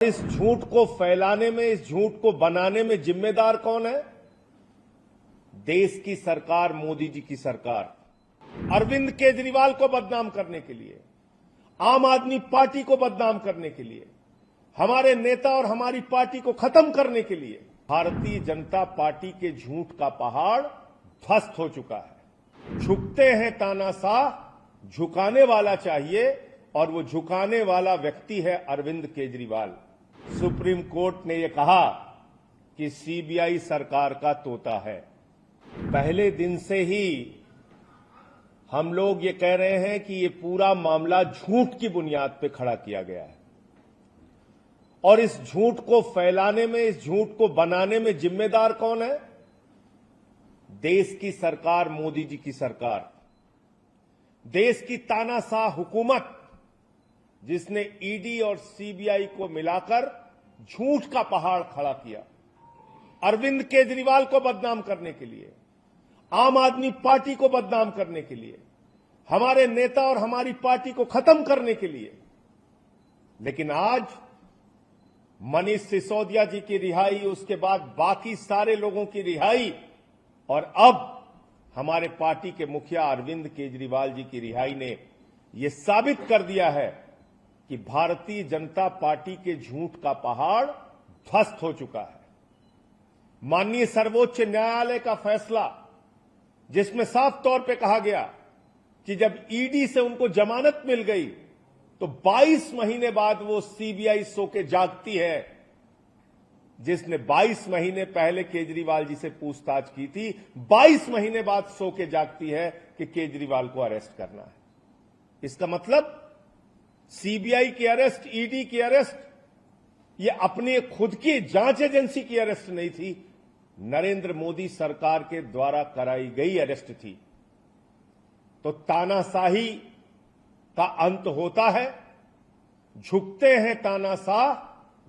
इस झूठ को फैलाने में, इस झूठ को बनाने में जिम्मेदार कौन है? देश की सरकार, मोदी जी की सरकार। अरविंद केजरीवाल को बदनाम करने के लिए, आम आदमी पार्टी को बदनाम करने के लिए, हमारे नेता और हमारी पार्टी को खत्म करने के लिए भारतीय जनता पार्टी के झूठ का पहाड़ ध्वस्त हो चुका है। झुकते हैं तानाशाह, झुकाने वाला चाहिए, और वो झुकाने वाला व्यक्ति है अरविंद केजरीवाल। सुप्रीम कोर्ट ने यह कहा कि सीबीआई सरकार का तोता है। पहले दिन से ही हम लोग ये कह रहे हैं कि ये पूरा मामला झूठ की बुनियाद पर खड़ा किया गया है, और इस झूठ को फैलाने में, इस झूठ को बनाने में जिम्मेदार कौन है? देश की सरकार, मोदी जी की सरकार। देश की तानाशाह हुकूमत, जिसने ईडी और सीबीआई को मिलाकर झूठ का पहाड़ खड़ा किया, अरविंद केजरीवाल को बदनाम करने के लिए, आम आदमी पार्टी को बदनाम करने के लिए, हमारे नेता और हमारी पार्टी को खत्म करने के लिए। लेकिन आज मनीष सिसोदिया जी की रिहाई, उसके बाद बाकी सारे लोगों की रिहाई, और अब हमारे पार्टी के मुखिया अरविंद केजरीवाल जी की रिहाई ने यह साबित कर दिया है कि भारतीय जनता पार्टी के झूठ का पहाड़ ध्वस्त हो चुका है। माननीय सर्वोच्च न्यायालय का फैसला, जिसमें साफ तौर पे कहा गया कि जब ईडी से उनको जमानत मिल गई तो 22 महीने बाद वो सीबीआई सो के जागती है, जिसने 22 महीने पहले केजरीवाल जी से पूछताछ की थी, 22 महीने बाद सो के जागती है कि केजरीवाल को अरेस्ट करना है। इसका मतलब सीबीआई की अरेस्ट, ईडी की अरेस्ट, ये अपनी खुद की जांच एजेंसी की अरेस्ट नहीं थी, नरेंद्र मोदी सरकार के द्वारा कराई गई अरेस्ट थी। तो तानाशाही का अंत होता है। झुकते हैं तानाशाह,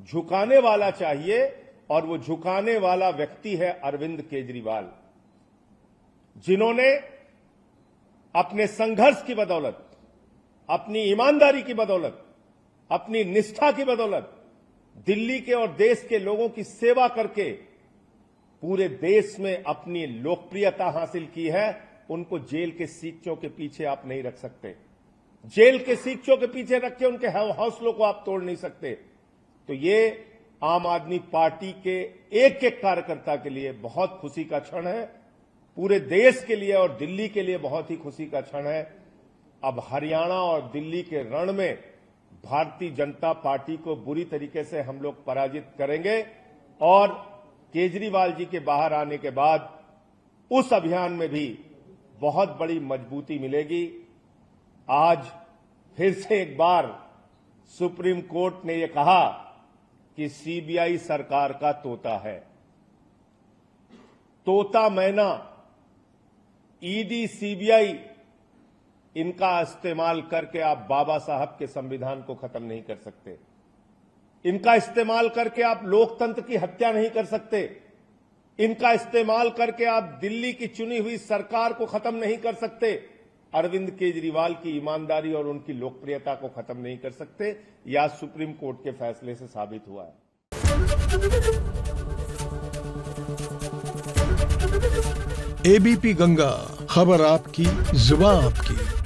झुकाने वाला चाहिए, और वो झुकाने वाला व्यक्ति है अरविंद केजरीवाल, जिन्होंने अपने संघर्ष की बदौलत, अपनी ईमानदारी की बदौलत, अपनी निष्ठा की बदौलत दिल्ली के और देश के लोगों की सेवा करके पूरे देश में अपनी लोकप्रियता हासिल की है। उनको जेल के सीखचों के पीछे आप नहीं रख सकते। जेल के सीखचों के पीछे रख के उनके हौसलों को आप तोड़ नहीं सकते। तो ये आम आदमी पार्टी के एक एक कार्यकर्ता के लिए बहुत खुशी का क्षण है, पूरे देश के लिए और दिल्ली के लिए बहुत ही खुशी का क्षण है। अब हरियाणा और दिल्ली के रण में भारतीय जनता पार्टी को बुरी तरीके से हम लोग पराजित करेंगे, और केजरीवाल जी के बाहर आने के बाद उस अभियान में भी बहुत बड़ी मजबूती मिलेगी। आज फिर से एक बार सुप्रीम कोर्ट ने यह कहा कि सीबीआई सरकार का तोता है। तोता मैना, ईडी, सीबीआई, इनका इस्तेमाल करके आप बाबा साहब के संविधान को खत्म नहीं कर सकते। इनका इस्तेमाल करके आप लोकतंत्र की हत्या नहीं कर सकते। इनका इस्तेमाल करके आप दिल्ली की चुनी हुई सरकार को खत्म नहीं कर सकते। अरविंद केजरीवाल की ईमानदारी और उनकी लोकप्रियता को खत्म नहीं कर सकते। यह सुप्रीम कोर्ट के फैसले से साबित हुआ है। एबीपी गंगा, खबर आपकी, जुबान आपकी।